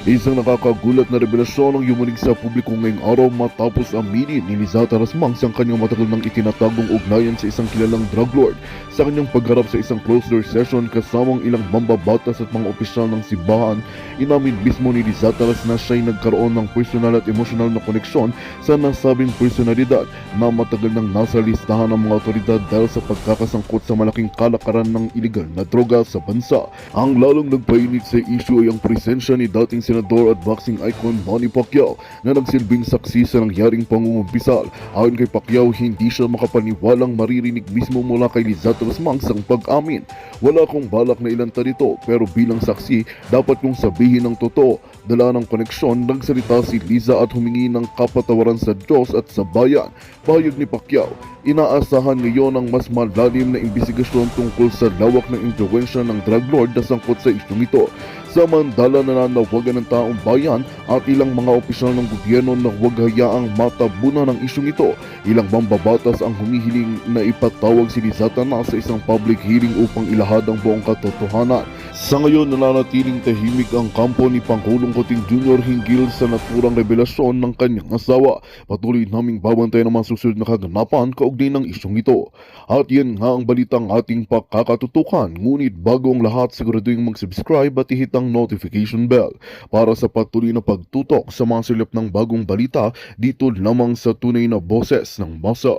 Isang nakakagulat na revelasyon ang yumunig sa publiko ngayong araw matapos aminin ni Lizata Rasmangs ang kanyang matagal nang itinatagong ugnayan sa isang kilalang drug lord. Sa kanyang pagharap sa isang closed-door session kasamang ilang mambabatas at mga opisyal ng simbahan, inamin mismo ni Lizata na siya'y nagkaroon ng personal at emosyonal na koneksyon sa nasabing personalidad na matagal nang nasa listahan ng mga otoridad dahil sa pagkakasangkot sa malaking kalakaran ng iligal na droga sa bansa. Ang lalong nagpainit sa issue ay ang presensya ni dating senador at boxing icon Manny Pacquiao na nagsilbing saksi sa nangyaring pangungumpisal. Ayon kay Pacquiao, hindi siya makapaniwalang maririnig mismo mula kay Lizata Rasmangs ang pag-amin. Wala akong balak na ilanta nito pero bilang saksi dapat kong sabihin ng totoo. Dala ng koneksyon, nagsalita si Liza at humingi ng kapatawaran sa Diyos at sa bayan. Pahayag ni Pacquiao, inaasahan ngayon ang mas malalim na imbestigasyon tungkol sa lawak ng impluwensya ng drug lord na sangkot sa isyong ito. Samantala, nananawagan ng taong bayan at ilang mga opisyal ng gobyerno na huwag hayaang matabunan ng isyong ito. Ilang mambabatas ang humihiling na ipatawag si Lizata sa isang public hearing upang ilahad ang buong katotohanan. Sa ngayon, nananatiling tahimik ang kampo ni Pangulong Kuting Jr. hinggil sa naturang revelasyon ng kanyang asawa. Patuloy naming babantayan ang mga susunod na kaganapan kaugnay ng isyong ito. At yan nga ang balitang ating pakakatutukan. Ngunit bago ang lahat, siguraduhin mag-subscribe at ihit ang notification bell para sa patuloy na pagtutok sa mga silip ng bagong balita dito lamang sa tunay na boses ng masa.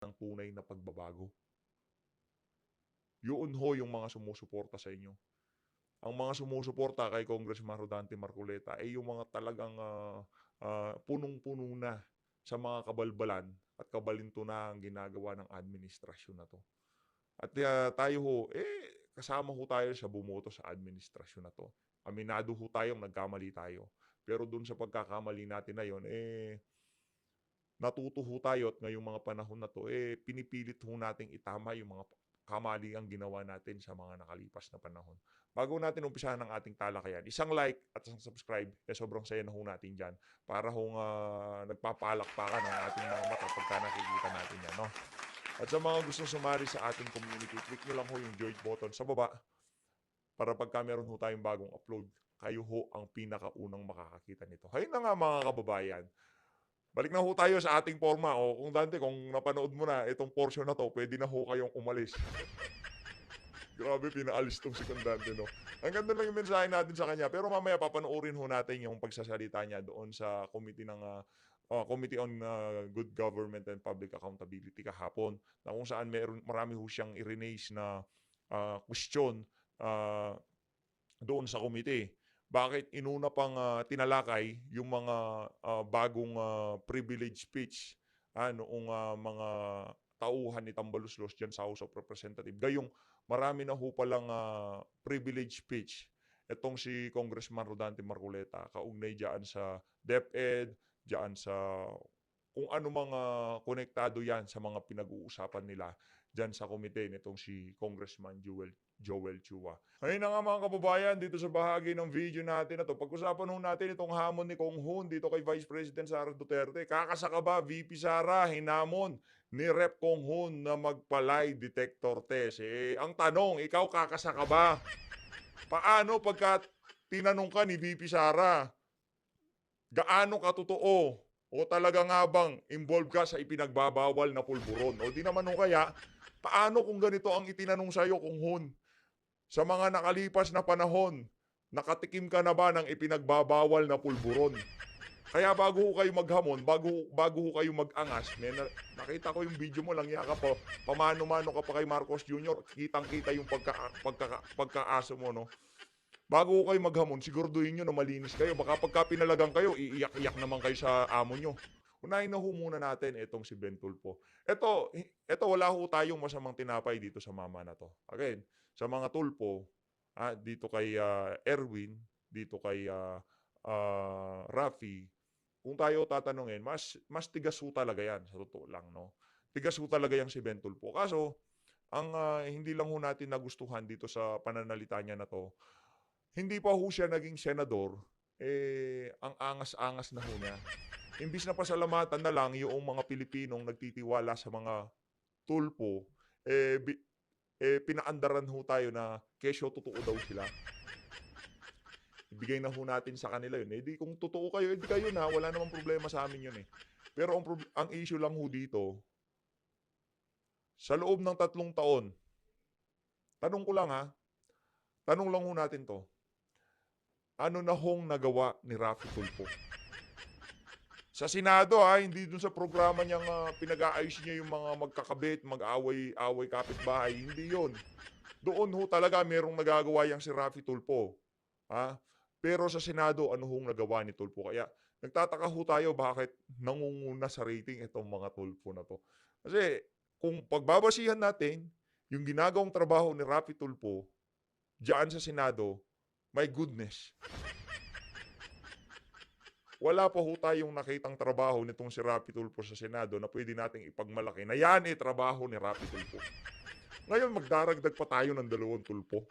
Ng tunay na pagbabago. Yun ho yung mga sumusuporta sa inyo. Ang mga sumusuporta kay Congressman Rodante Marcoleta ay yung mga talagang punong-puno na sa mga kabalbalan at kabalintunang ginagawa ng administrasyon na to. At tayo ho, kasama ho tayo sa bumoto sa administrasyon na to. Aminado ho tayong nagkamali tayo. Pero dun sa pagkakamali natin na yun, natuto ho tayo at ngayong mga panahon na to, pinipilit ho nating itama yung mga kamali ang ginawa natin sa mga nakalipas na panahon. Bago natin umpisahan ang ating talakayan, isang like at isang subscribe, sobrang saya na ho natin dyan para hong nagpapalakpakan ang ating mga mata pagka nakikita natin yan. No? At sa mga gustong sumari sa ating community, click nyo lang ho yung join button sa baba para pagka meron ho tayong bagong upload, kayo ho ang pinakaunang makakakita nito. Hayun na nga mga kababayan, balik na ho tayo sa ating forma. O kung Dante, kung napanood mo na itong portion na to, pwede na ho kayong umalis. Grabe, pinaalis tong si Dante, no? Ang ganda lang yung mensahe natin sa kanya. Pero mamaya papanoorin ho natin yung pagsasalita niya doon sa committee ng Committee on Good Government and Public Accountability kahapon, na kung saan marami ho siyang i-raise na question doon sa committee. Bakit inuna pang tinalakay yung mga bagong privilege speech noong mga tauhan ni Tambaluslos dyan sa House of Representatives. Gayong marami na ho palang privilege speech itong si Congressman Rodante Marcoleta kaugnay dyan sa DepEd, dyan sa kung ano mga konektado yan sa mga pinag-uusapan nila dyan sa komite nitong si Congressman Joel Chua. Ayun na nga mga kababayan, dito sa bahagi ng video natin na to, pag-usapan ho natin itong hamon ni Kong Hoon dito kay Vice President Sara Duterte. Kakasaka ba, VP Sara, hinamon ni Rep Kong Hoon na magpalay detector test? Ang tanong, ikaw kakasaka ba? Paano pagka tinanong ka ni VP Sara, gaano ka totoo? O talaga nga bang involved ka sa ipinagbabawal na pulburon? O di naman o kaya, paano kung ganito ang itinanong sa'yo, Kong Hoon? Sa mga nakalipas na panahon, nakatikim ka na ba ng ipinagbabawal na pulburon? Kaya bago ho kayo maghamon, bago ho kayo mag-angas, nakita ko yung video mo lang, yaka po, pamano-mano ka pa kay Marcos Jr., kitang-kita yung pagkaaso mo, no? Bago ho kayo maghamon, siguraduhin nyo na malinis kayo. Baka pagka pinalagang kayo, iiyak-iyak naman kayo sa amo nyo. Unahin na ho muna natin itong si Ben Tulfo. Ito wala ho tayong masamang tinapay dito sa mama na to. Again, sa mga Tulfo, dito kay Erwin, dito kay Rafi, kung tayo tatanungin, mas tigas ho talaga yan, sa totoo lang, no? Tigas ho talaga yung si Ben Tulfo. Kaso, ang hindi lang ho natin nagustuhan dito sa pananalita niya na to, hindi pa ho siya naging senador, ang angas-angas na ho niya. Imbis na pasalamatan na lang yung mga Pilipinong nagtitiwala sa mga tulpo, eh, pinaandaran ho tayo na kesyo totoo daw sila. Ibigay na ho natin sa kanila yun. Eh di kung totoo kayo, edi kayo na, wala namang problema sa amin yun eh. Pero ang issue lang ho dito, sa loob ng 3 taon, tanong ko lang ha, tanong lang ho natin to, ano na hong nagawa ni Raffy Tulfo? Sa Senado ha, hindi dun sa programa niyang pinag-aayos niya yung mga magkakabit, mag-away kapitbahay, hindi yon. Doon ho talaga merong nagagawa yang si Raffy Tulfo. Ha? Pero sa Senado, ano hong nagawa ni Tulfo? Kaya nagtataka ho tayo bakit nangunguna sa rating itong mga Tulfo na to. Kasi kung pagbabasihan natin, yung ginagawang trabaho ni Raffy Tulfo diyan sa Senado, my goodness. Wala pa ho tayong nakitang trabaho nitong si Raffy Tulfo sa Senado na pwede nating ipagmalaki na yan trabaho ni Raffy Tulfo. Ngayon, magdaragdag pa tayo ng 2 tulpo.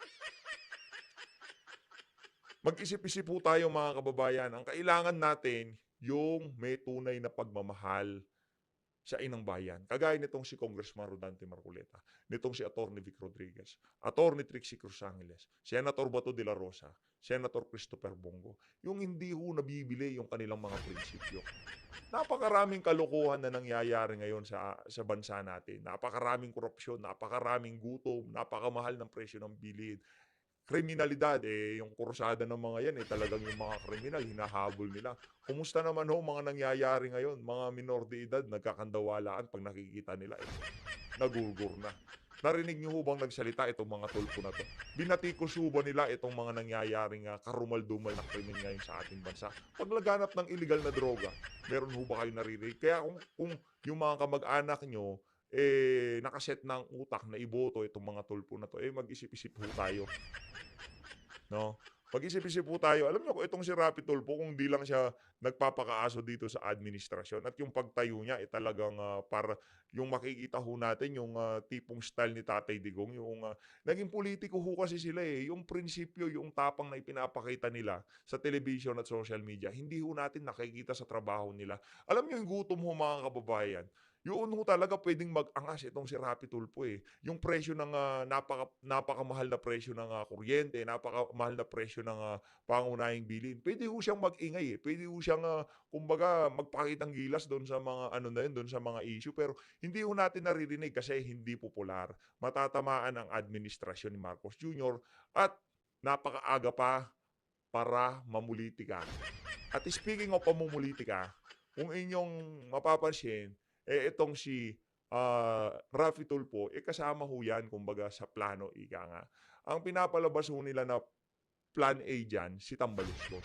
Mag-isip-isip po tayo mga kababayan. Ang kailangan natin, yung may tunay na pagmamahal sa inang bayan. Kagaya nitong si Congressman Rodante Marcoleta, nitong si Atty. Vic Rodriguez, Atty. Trixie Cruz Angeles, Senator Bato de la Rosa, Senator Christopher Bongo. Yung hindi ho nabibili yung kanilang mga prinsipyo. Napakaraming kalokohan na nangyayari ngayon sa bansa natin. Napakaraming korupsyon, napakaraming gutom, napakamahal ng presyo ng bilihin. Kriminalidad, yung kursada ng mga yan, talagang yung mga kriminal, hinahabol nila. Kumusta naman ho mga nangyayari ngayon? Mga minor de edad, nagkakandawalaan pag nakikita nila, nagugur na. Narinig niyo ho bang nagsalita itong mga tulpo na to? Binatikos ho ba nila itong mga nangyayaring karumal-dumal na krimen ngayon sa ating bansa? Paglaganap ng illegal na droga, meron ho ba kayo naririnig? Kaya kung yung mga kamag-anak nyo, nakaset ng utak na iboto itong mga tulpo na to, mag-isip-isip ho tayo. No? Mag-isip-isip po tayo. Alam niyo, itong si Raffy Tulfo, kung di lang siya nagpapakaaso dito sa administrasyon at yung pagtayo niya, talagang para yung makikita ho natin, yung tipong style ni Tatay Digong, yung naging politiko ho kasi sila yung prinsipyo, yung tapang na ipinapakita nila sa television at social media, hindi ho natin nakikita sa trabaho nila. Alam niyo, yung gutom ho mga kababayan, yun ho talaga pwedeng mag-angas itong si Raffy Tulfo Yung presyo ng napakamahal na presyo ng kuryente, napakamahal na presyo ng pangunahing bilhin. Pwede ho siyang mag-ingay Pwede ho siyang kumbaga magpakitang gilas doon sa mga ano na yun, doon sa mga issue, pero hindi ho natin naririnig kasi hindi popular. Matatamaan ang administrasyon ni Marcos Jr. at napakaaga pa para mamulitika. At speaking of pamumulitika, kung inyong mapapansin, itong si Raffy Tulfo, kasama ho yan, kumbaga, sa plano, ika nga. Ang pinapalabas ho nila na plan A dyan, si Tambaluslos.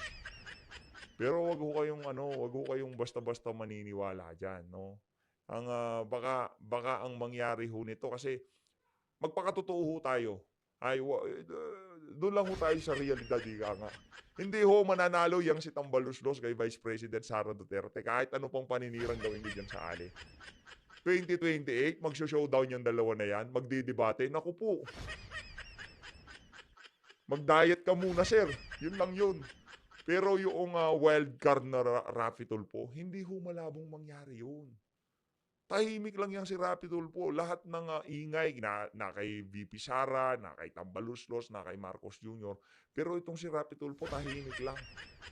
Pero wag ho kayong basta-basta maniniwala dyan, no? Ang baka ang mangyari ho nito kasi magpakatotoo ho tayo. Doon lang ho tayo sa realidad, ika nga. Hindi ho mananalo yang si Tambaluslos kay Vice President Sara Duterte kahit ano pong paninirang gawin niyo dyan sa ali. 2028, magsho-showdown yung dalawa na yan, magdidebate, naku po. Mag-diet ka muna, sir. Yun lang yun. Pero yung wild card na Raffy Tulfo, hindi ho malabong mangyari yun. Tahimik lang yan si Raffy Tulfo. Lahat ng ingay na kay VP Sara, na kay Tambaluslos, na kay Marcos Jr. Pero itong si Raffy Tulfo, tahimik lang.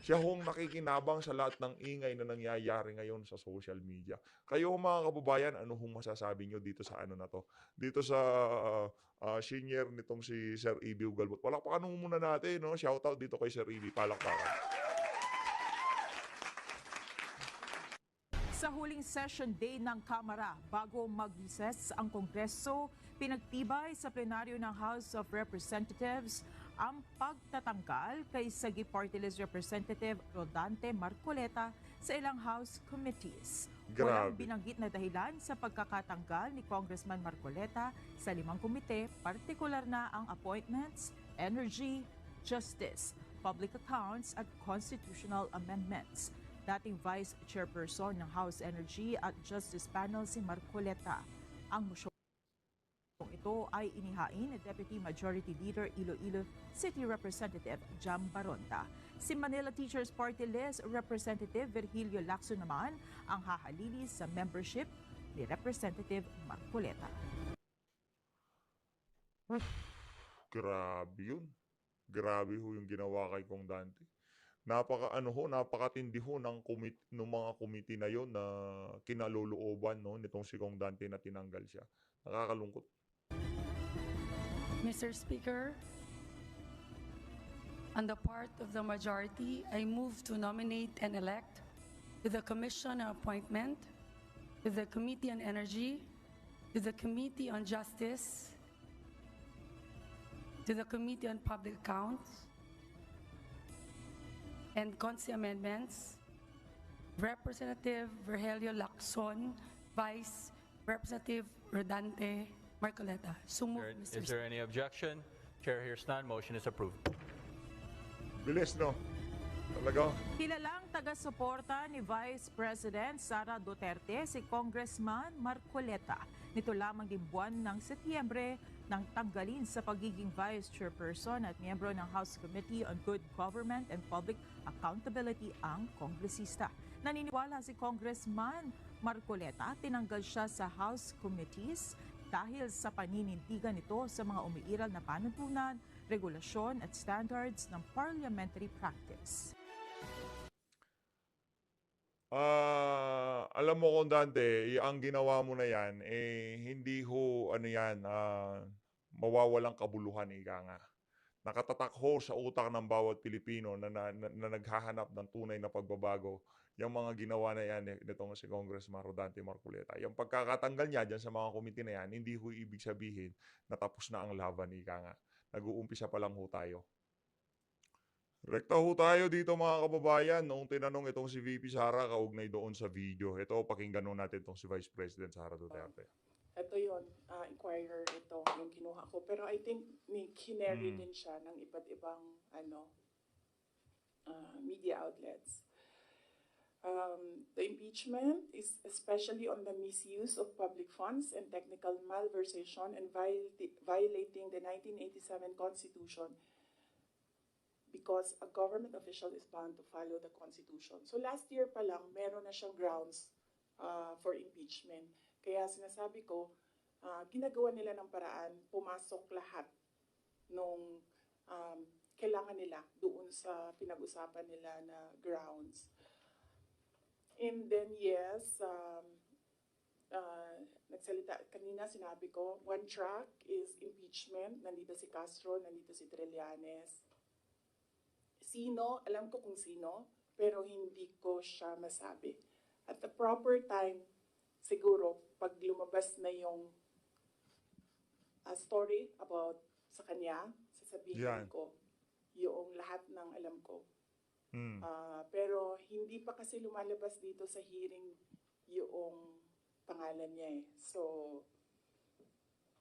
Siya hong nakikinabang sa lahat ng ingay na nangyayari ngayon sa social media. Kayo mga kababayan, ano hong masasabi nyo dito sa ano na to? Dito sa senior nitong si Sir Ibi Ugalbot. Palakpakan muna natin, no? Shoutout dito kay Sir Ibi. Palakpakan. Sa huling session day ng Kamara bago mag-recess ang Kongreso, pinagtibay sa plenaryo ng House of Representatives ang pagtatanggal kay Sagi Party List Representative Rodante Marcoleta sa ilang House committees. Walang binanggit na dahilan sa pagkakatanggal ni Congressman Marcoleta sa 5 komite, partikular na ang Appointments, Energy, Justice, Public Accounts at Constitutional Amendments. Dating Vice Chairperson ng House Energy at Justice Panel si Marcoleta. Ang mosyong ito ito ay inihain ni Deputy Majority Leader Iloilo City Representative Jam Baronta. Si Manila Teachers Party List Representative Virgilio Lacson naman ang hahalili sa membership ni Representative Marcoleta. Grabe yun. Grabe ho yung ginawa kay Kong Dante. Napakatindi ho ng mga committee na yon na kinalulooban no nitong si Kong Dante na tinanggal siya. Nakakalungkot. Mr. Speaker, on the part of the majority, I move to nominate and elect to the Commission on Appointment, to the Committee on Energy, to the Committee on Justice, to the Committee on Public Accounts, and Consi amendments, Representative Virgilio Lacson, Vice Representative Rodante Marcoleta. So moved, Mr. Is there any objection? Chair hears none. Motion is approved. Bilis no. Talaga. Kilalang taga-suporta ni Vice President Sara Duterte si Congressman Marcoleta. Nito lamang din buwan ng Setyembre nang tanggalin sa pagiging Vice Chairperson at miyembro ng House Committee on Good Government and Public Accountability ang kongresista. Naniniwala si Congressman Marcoleta tinanggal siya sa House Committees dahil sa paninindigan nito sa mga umiiral na panuntunan, regulasyon at standards ng parliamentary practice. Alam mo kung Dante, ang ginawa mo na yan, hindi ho, mawawalang kabuluhan, ika nga. Nakatatak ho sa utak ng bawat Pilipino na naghahanap ng tunay na pagbabago. Yung mga ginawa na yan, nitong si Congressman Rodante Marcoleta. Yung pagkakatanggal niya dyan sa mga komite na yan, hindi ho ibig sabihin na tapos na ang laban, ika nga. Nag-uumpisa pa lang ho tayo. Rekta ho tayo dito mga kababayan noong tinanong itong si VP Sara kaugnay doon sa video. Ito, pakinggan natin itong si Vice President Sara Duterte. Ito yun, Inquirer ito, yung kinuha ko. Pero I think kinary din siya ng iba't ibang media outlets. The impeachment is especially on the misuse of public funds and technical malversation and violating the 1987 Constitution because a government official is bound to follow the Constitution. So last year pa lang, meron na siyang grounds for impeachment. Kaya sinasabi ko, ginagawa nila ng paraan, pumasok lahat nung kailangan nila doon sa pinag-usapan nila na grounds. And then yes, nagsalita, kanina sinabi ko, one track is impeachment, nandito si Castro, nandito si Trillanes. Sino, alam ko kung sino, pero hindi ko siya masabi. At the proper time, siguro, pag lumabas na yung story about sa kanya, sasabihin ko yung lahat ng alam ko. Pero hindi pa kasi lumalabas dito sa hearing yung pangalan niya eh. So,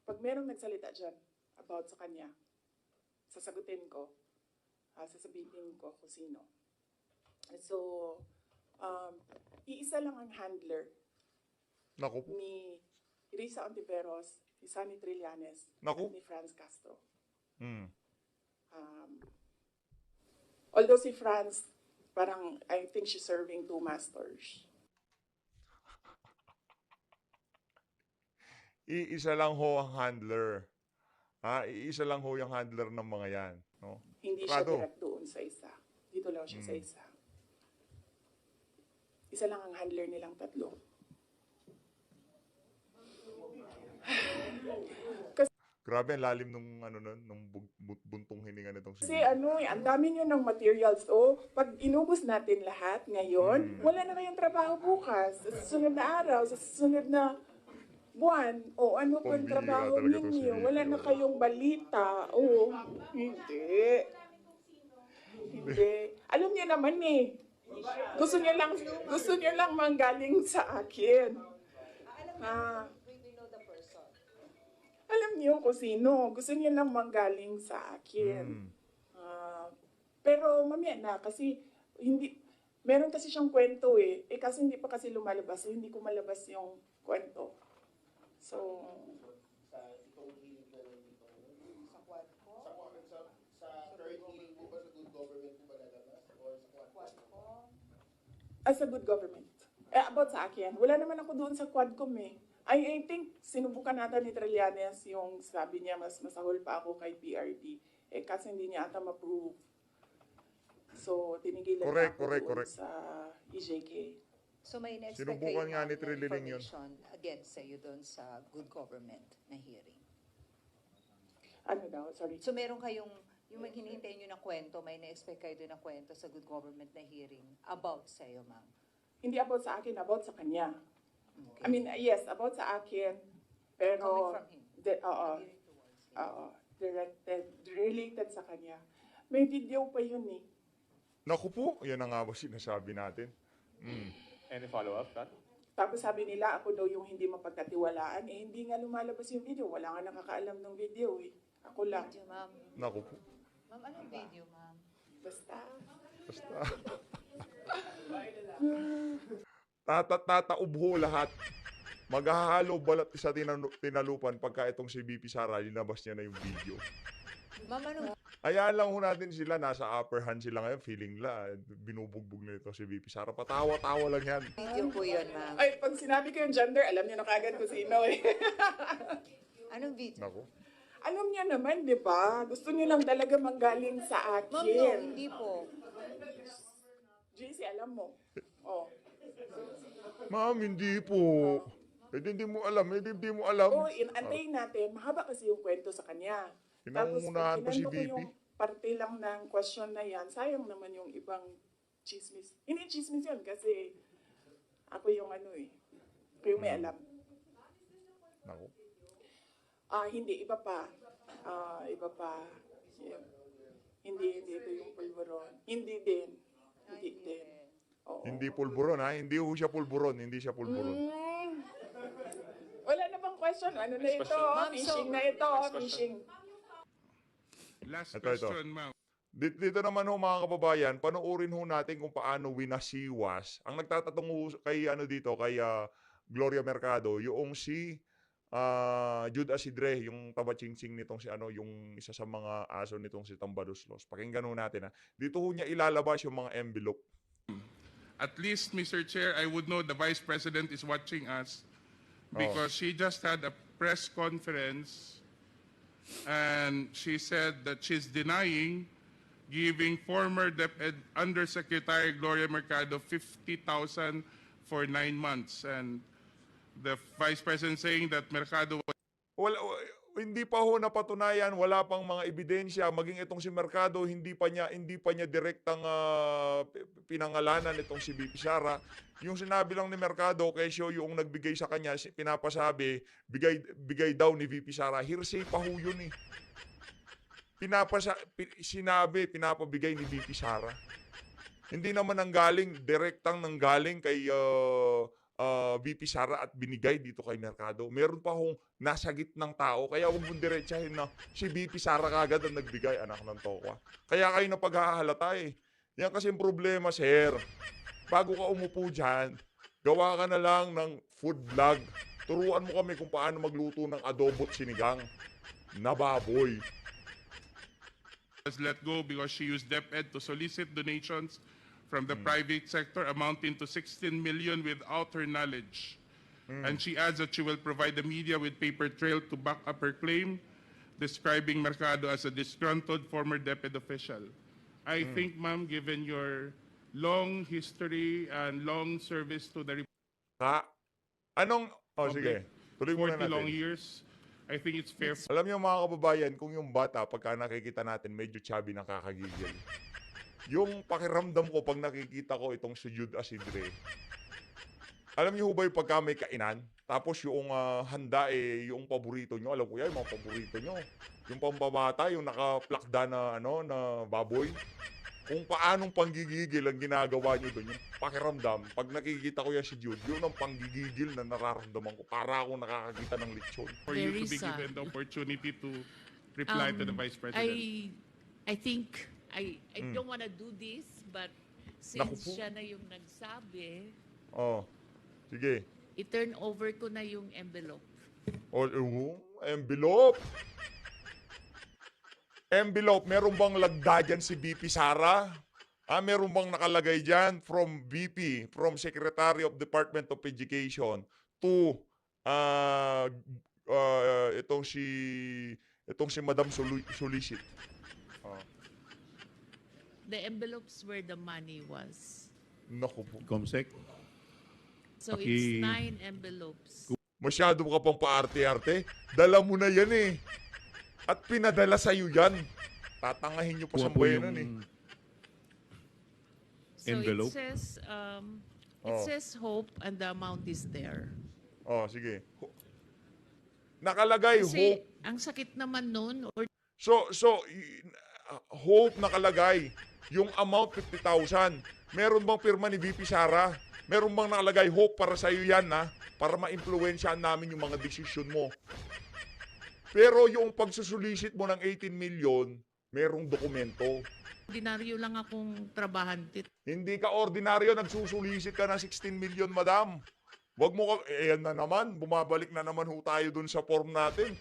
pag merong nagsalita dyan about sa kanya, sasagutin ko. Sasabihin ko kung sino. So, iisa lang ang handler ni Risa Ontiveros, ni Sunny Trillanes, at ni Franz Castro. Although si Franz, parang, I think she's serving two masters. Iisa lang ho ang handler. Iisa lang ho yung handler ng mga yan. No? Hindi siya direct doon sa isa. Dito lang siya sa isa. Isa lang ang handler nilang tatlo. Grabe ang lalim nung buntong hininga nitong Kasi ang dami nyo ng materials. Pag inubos natin lahat ngayon, wala na kayong trabaho bukas. Sa susunod na araw, sa susunod na buwan, ano po ang trabaho ninyo? Wala na kayong balita. Hindi. Hindi. Alam niyo naman eh. Gusto niyo lang manggaling sa akin. Alam niyo kung sino. Gusto niyo lang manggaling sa akin. Pero mamaya na kasi meron kasi siyang kwento eh. Kasi hindi pa kasi lumalabas. So hindi ko malabas yung kwento. So, As a good government. About sa akin, wala naman ako doon sa Quadcom eh. I think sinubukan natin ni Trillanes yung sabi niya mas masahol pa ako kay PRD. Kasi hindi niya ata ma-prove. So, tinigilan Correct, ako correct, doon correct. sa EJK. So may in-expect Sinubukan kayo nga ma'am, ni na Trililing yun. information against sa'yo doon sa good government na hearing. Ano daw? Sorry. So meron kayong, yung hinihintay nyo na kwento, may na-expect kayo doon na kwento sa good government na hearing about sa'yo, ma'am. Hindi about sa akin, about sa kanya. Okay. I mean, yes, about sa akin. Pero, Coming from him. oo, Gearing towards him. directed, related sa kanya. May video pa yun eh. Naku po, yan ang nga ba sinasabi natin. Any follow-up, Kat? Tapos sabi nila, ako daw yung hindi mapagkatiwalaan. Hindi nga lumalabas yung video. Wala nga nakakaalam ng video eh. Ako lang. Video, ma'am. Naku po. Ma'am, anong video, ma'am? Basta. Tataubho lahat. Maghahalo balat sa tinalupan pagka itong si BP Sara, linabas niya na yung video. Ma'am, anong Hayaan lang ho natin sila, nasa upper hand sila ngayon, feeling la, binubugbog na ito si BP Sara. Patawa-tawa lang yan. video po yun, ma'am? Ay, pag sinabi ko yung gender, alam niyo na kagad kung sino eh. Anong video? Naku. Alam niya naman, di ba? Gusto niyo lang talaga manggaling sa akin. Ma'am, no, hindi po. JC, alam mo. Oh. Ma'am, hindi po. Hindi mo alam, hindi mo alam. Oo, antayin natin. Mahaba kasi yung kwento sa kanya. Pinangungunahan pa si inano ko VP. yung parte lang ng question na yan, sayang naman yung ibang chismis. Hindi chismis yun kasi ako yung ano eh. Ako yung may alam. Naku. Hindi, iba pa. Iba pa. Yeah. Hindi ito yung pulburon. Hindi din. Hindi din. Oo. Hindi pulburon ha, hindi ho siya pulburon, hindi siya pulburon. Wala na bang question? Ano na ito? Ma'am, Fishing so- na ito. Fishing. Last Ito. question, ma'am. Dito naman ho mga kababayan, panoorin ho natin kung paano winasiwas. Ang nagtatatong ho kay dito, kay Gloria Mercado, yung si Jude Asidre, yung tabachingsing nitong si yung isa sa mga aso nitong si Tambaluslos. Pakinggan ho natin ha. Dito ho niya ilalabas yung mga envelope. At least, Mr. Chair, I would know the Vice President is watching us because she just had a press conference and she said that she's denying giving former DepEd Undersecretary Gloria Mercado 50,000 for 9 months. And the Vice President saying that Mercado Hindi pa ho napatunayan, wala pang mga ebidensya, maging itong si Mercado hindi pa niya direktang pinangalanan itong si BP Sara. Yung sinabi lang ni Mercado kaysa yung nagbigay sa kanya, pinapasabi, bigay daw ni VP Sara. Hearsay pa ho yun eh. Pinapabigay ni VP Sara. Hindi naman direktang nanggaling kay VP Sara at binigay dito kay Mercado. Meron pa hong nasa gitnang tao. Kaya huwag mong diretsahin na si VP Sara kagad ang nagbigay, anak ng tokwa. Kaya kayo na paghahalata eh. Yan kasi yung problema, sir. Bago ka umupo dyan, gawa ka na lang ng food vlog. Turuan mo kami kung paano magluto ng adobo at sinigang na baboy. was let go because she used DepEd to solicit donations from the private sector amounting to 16 million without her knowledge. And she adds that she will provide the media with paper trail to back up her claim, describing Mercado as a disgruntled former DepEd official. I think, ma'am, given your long history and long service to the Ha? Sige. Tuloy muna 40 long natin. years, I think it's fair. Alam niyo mga kababayan, kung yung bata, pagka nakikita natin, medyo chubby, nakakagigil. Yung pakiramdam ko pag nakikita ko itong si Jude Asidre, alam niyo ba yung pagka may kainan? Tapos yung handa yung paborito nyo. Alam ko yan, yung mga paborito nyo. Yung pambabata, yung nakaplakda na, na baboy. Kung paanong panggigigil ang ginagawa nyo doon, yung pakiramdam, pag nakikita ko yan si Jude, yun ang panggigigil na nararamdaman ko. Para akong nakakakita ng lechon. For you to be Teresa. given the opportunity to reply to the Vice President. I think I don't want to do this, but Naku since po. siya na yung nagsabi, Sige. i-turn over ko na yung envelope. Envelope. Envelope, meron bang lagda dyan si BP Sara? Meron bang nakalagay dyan from VP, from Secretary of Department of Education to itong si Madam Solicit. Oh. The envelopes where the money was. Naku po. Comsec, So Paki- it's 9 envelopes. Masyado ka pang paarte-arte. Dala mo na yan eh. At pinadala sa'yo yan. Tatangahin nyo pa kuha sa po bayanan eh. yung So envelope. it Oh. says hope and the amount is there. Oh, sige. Nakalagay Kasi hope. ang sakit naman nun, or Hope nakalagay. Yung amount 50,000. Meron bang pirma ni VP Sara? Meron bang nakalagay hope para sa'yo yan ha? Para ma-influensyahan namin yung mga desisyon mo. Pero yung pagsusulisit mo ng 18 million, merong dokumento. ordinaryo lang akong trabahante. Hindi ka ordinaryo, nagsusulisit ka ng 16 million, madam. Wag mo ka, yan na naman, bumabalik na naman ho tayo dun sa form natin.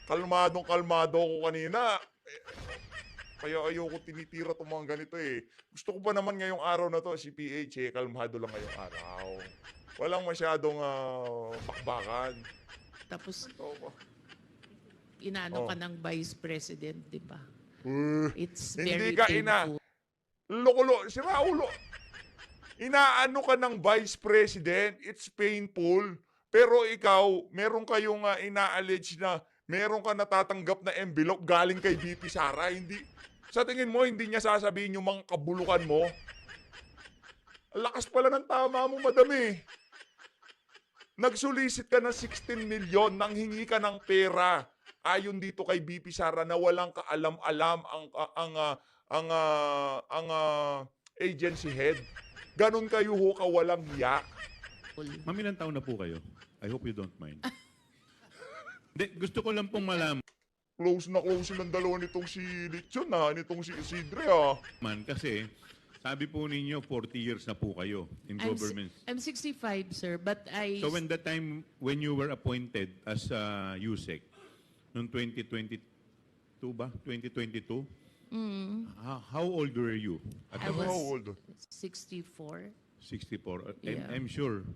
Kalmadong kalmado ko kanina. Kaya ayoko tinitira itong mga ganito eh. Gusto ko pa naman ngayong araw na to, si PH kalmado lang ngayong araw. Walang masyadong bakbakan. Tapos Oo. inaano Oh. ka ng vice president, di ba? Uh, It's Hindi very ka ina. painful. Loko, si Raulo. Inaano ka ng vice president, it's painful. Pero ikaw, meron kayong ina-allege na meron ka natatanggap na envelope galing kay VP Sara. Hindi, sa tingin mo, hindi niya sasabihin yung mga kabulukan mo? Lakas pala ng tama mo, madam eh. Nagsulisit ka ng 16 million, nanghingi ka ng pera. Ayon dito kay VP Sara na walang kaalam-alam ang agency head. Ganon kayo ho kawalang hiya. Ma'am, ilang taon na po kayo? I hope you don't mind. Hindi, gusto ko lang pong malaman Close na close silang dalawa nitong si Lechon nitong si Isidre kasi sabi po ninyo 40 years na po kayo in government. I'm 65, sir, but So when the time when you were appointed as USEC noong 2022 ba? 2022? How old were you? At I the was How old? 64. 64. Yeah. I'm sure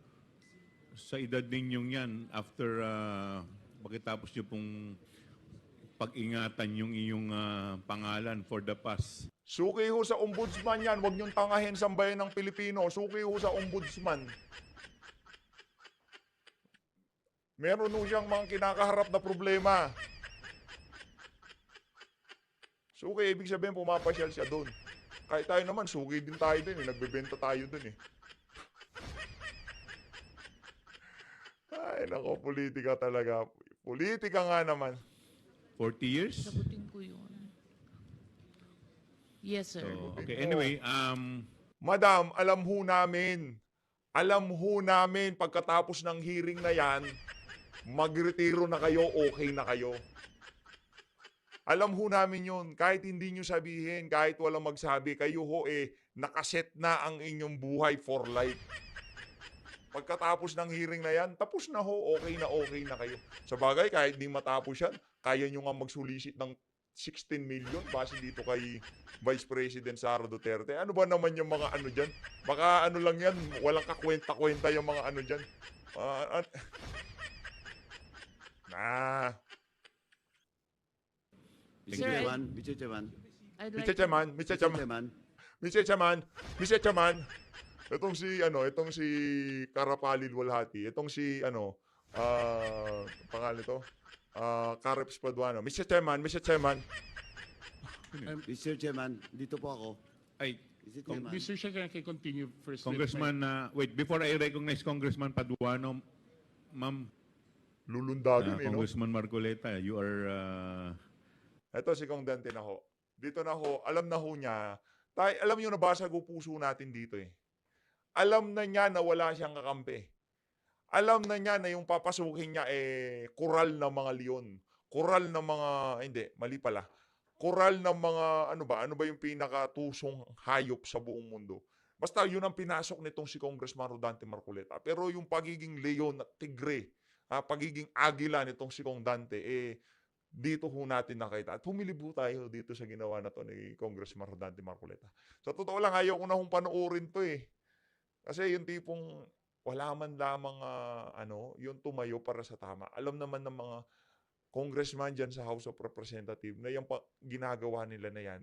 sa edad ninyong yan after pagkatapos nyo pong pag-ingatan yung iyong pangalan for the past. Suki ho sa ombudsman yan. Huwag niyong tangahin sa bayan ng Pilipino. Suki ho sa ombudsman. Meron ho siyang mga kinakaharap na problema. Suki, ibig sabihin pumapasyal siya doon. Kahit tayo naman, suki din tayo doon. Nagbebenta tayo doon eh. Ay, nako, politika talaga. Politika nga naman. 40 years? Sagutin ko yun. Yes, sir. So, okay, anyway, Madam, alam ho namin pagkatapos ng hearing na yan, magretiro na kayo, okay na kayo. Alam ho namin yun, kahit hindi nyo sabihin, kahit walang magsabi, kayo ho nakaset na ang inyong buhay for life. Pagkatapos ng hearing na yan, tapos na ho, okay na kayo. Sa bagay, kahit di matapos yan, kaya nyo nga magsulisit ng 16 million base dito kay Vice President Sara Duterte. Ano ba naman yung mga ano dyan? Baka ano lang yan, walang kakwenta-kwenta yung mga ano dyan. Sir, Mr. Chairman, I'd Mr. like Chairman, Mr. Chairman, itong si Karapalil Walhati, itong si pangalan ito, Kareps Paduano. Mr. Chairman, Mr. Chairman, dito po ako. ay, Mr. Chairman. Mr. Chair, can I continue first? Congressman, wait, before I recognize Congressman Paduano, ma'am, lulundado no? Congressman Marcoleta, you are, Ito si Kong Dante na ho. Dito na ho, alam na ho niya. Alam niyo, nabasag ang puso natin dito eh. Alam na niya na wala siyang kakampi. Alam na niya na yung papasukin niya kural ng mga leon. Kural ng mga, hindi, mali pala. Kural ng mga, ano ba yung pinakatusong hayop sa buong mundo. Basta yun ang pinasok nitong si Congressman Rodante Marcoleta. Pero yung pagiging leon at tigre, pagiging agila nitong si Kong Dante, dito ho natin nakita. At humilib ho tayo dito sa ginawa na to ni Congressman Rodante Marcoleta. Sa totoo lang, ayaw ko na hong panoorin to eh. Kasi yung tipong wala man lamang yung tumayo para sa tama. Alam naman ng mga congressman dyan sa House of Representatives na yung ginagawa nila na yan,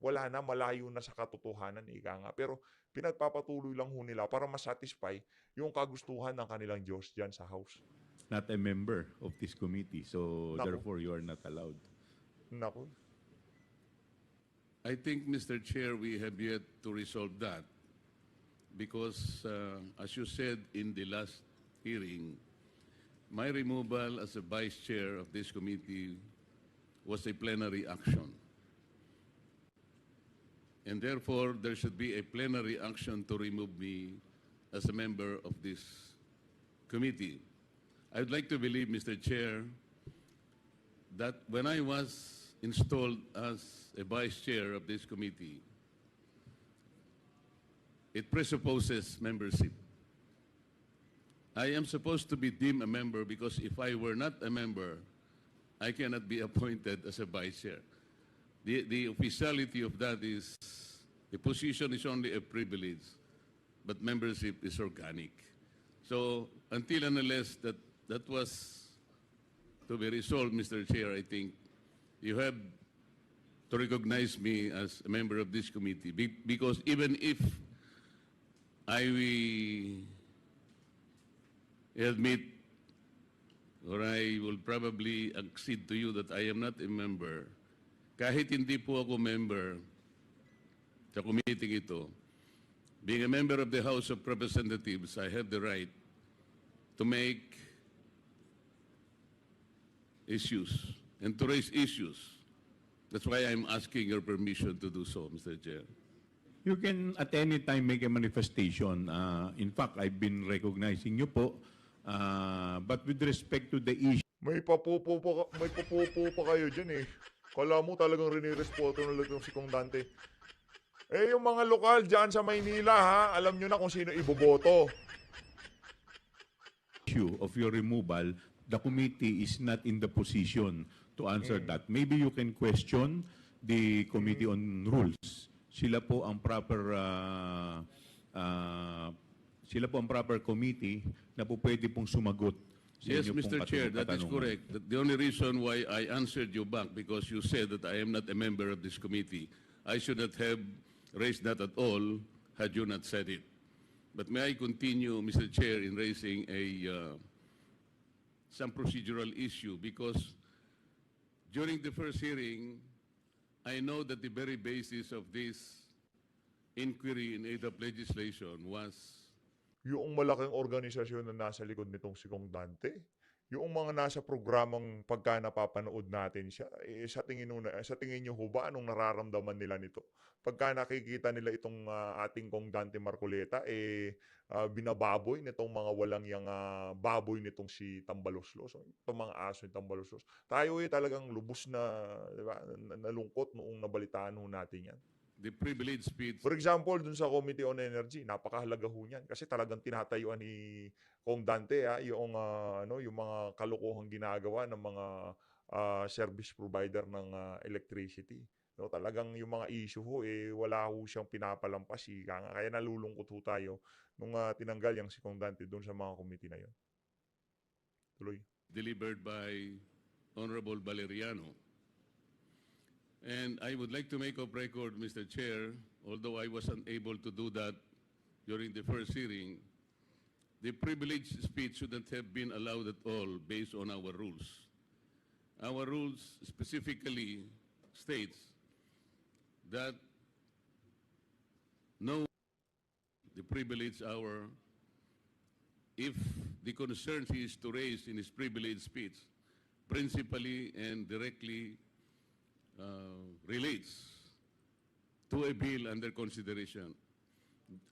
wala na, malayo na sa katotohanan, ika nga. Pero pinagpapatuloy lang ho nila para masatisfy yung kagustuhan ng kanilang Diyos dyan sa House. Not a member of this committee, so Nako. therefore you are not allowed. Naku. I think, Mr. Chair, we have yet to resolve that because, as you said in the last hearing, my removal as a vice chair of this committee was a plenary action. And therefore, there should be a plenary action to remove me as a member of this committee. I would like to believe, Mr. Chair, that when I was installed as a vice chair of this committee, it presupposes membership. I am supposed to be deemed a member because if I were not a member, I cannot be appointed as a vice chair. The officiality of that is, the position is only a privilege, but membership is organic. So until and unless that was to be resolved, Mr. Chair, I think you have to recognize me as a member of this committee because even if I admit, or I will probably accede to you that I am not a member, kahit hindi po ako member sa committee ito, being a member of the House of Representatives, I have the right to make issues and to raise issues. That's why I'm asking your permission to do so, Mr. Chair. You can at any time make a manifestation. In fact, I've been recognizing you po. But with respect to the issue, May papupo pa kayo dyan eh. Kala mo talagang rinirespoto na lang si Kong Dante. Yung mga lokal dyan sa Maynila ha, alam nyo na kung sino iboboto. of your removal, the committee is not in the position to answer that. Maybe you can question the Committee on Rules. Sila po ang proper committee na po pwede pong sumagot sa Yes, inyo pong Mr. Chair, that is katanungan. correct. The only reason why I answered you back because you said that I am not a member of this committee. I should not have raised that at all had you not said it. But may I continue, Mr. Chair, in raising some procedural issue because during the first hearing, I know that the very basis of this inquiry in aid of legislation was Yung malaking organisasyon na nasa likod nitong si Kong Dante, yung mga nasa programang pagka napapanood natin siya, sa tingin nyo ho ba anong nararamdaman nila nito? Pagka nakikita nila itong ating Kong Dante Marcoleta, binababoy nitong mga walang yang baboy nitong si Tambaloslos, itong mga aso ni Tambaloslos. Tayo talagang lubos na, diba, nalungkot noong nabalitaan ho natin yan. the privileged speech. For example, dun sa Committee on Energy, napakahalaga ho niyan kasi talagang tinatayuan ni Kong Dante yung mga kalokohang ginagawa ng mga service provider ng electricity. No, talagang yung mga issue ho wala ho siyang pinapalampas kaya nalulungkot ho tayo nung tinanggal yang si Kong Dante doon sa mga committee na yon. Tuloy. Delivered by Honorable Valeriano. And I would like to make of record, Mr. Chair, although I was unable to do that during the first hearing, the privileged speech shouldn't have been allowed at all based on our rules. Our rules specifically states that no the privilege hour if the concerns he is to raise in his privileged speech principally and directly relates to a bill under consideration.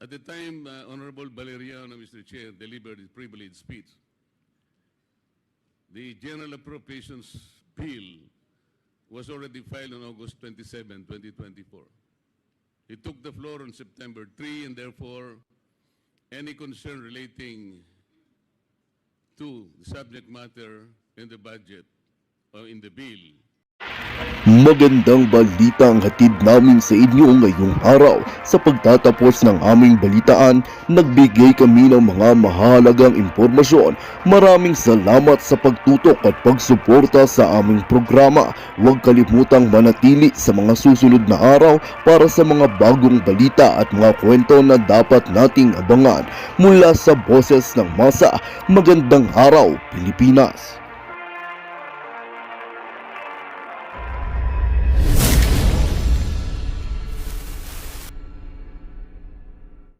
At the time Honorable Valeriano, Mr. Chair, delivered his privileged speech, the General Appropriations Bill was already filed on August 27, 2024. He took the floor on September 3, and therefore any concern relating to the subject matter in the budget in the bill. Magandang balita ang hatid namin sa inyo ngayong araw. Sa pagtatapos ng aming balitaan, nagbigay kami ng mga mahalagang impormasyon. Maraming salamat sa pagtutok at pagsuporta sa aming programa. Huwag kalimutang manatili sa mga susunod na araw para sa mga bagong balita at mga kwento na dapat nating abangan. Mula sa Boses ng Masa, magandang araw, Pilipinas!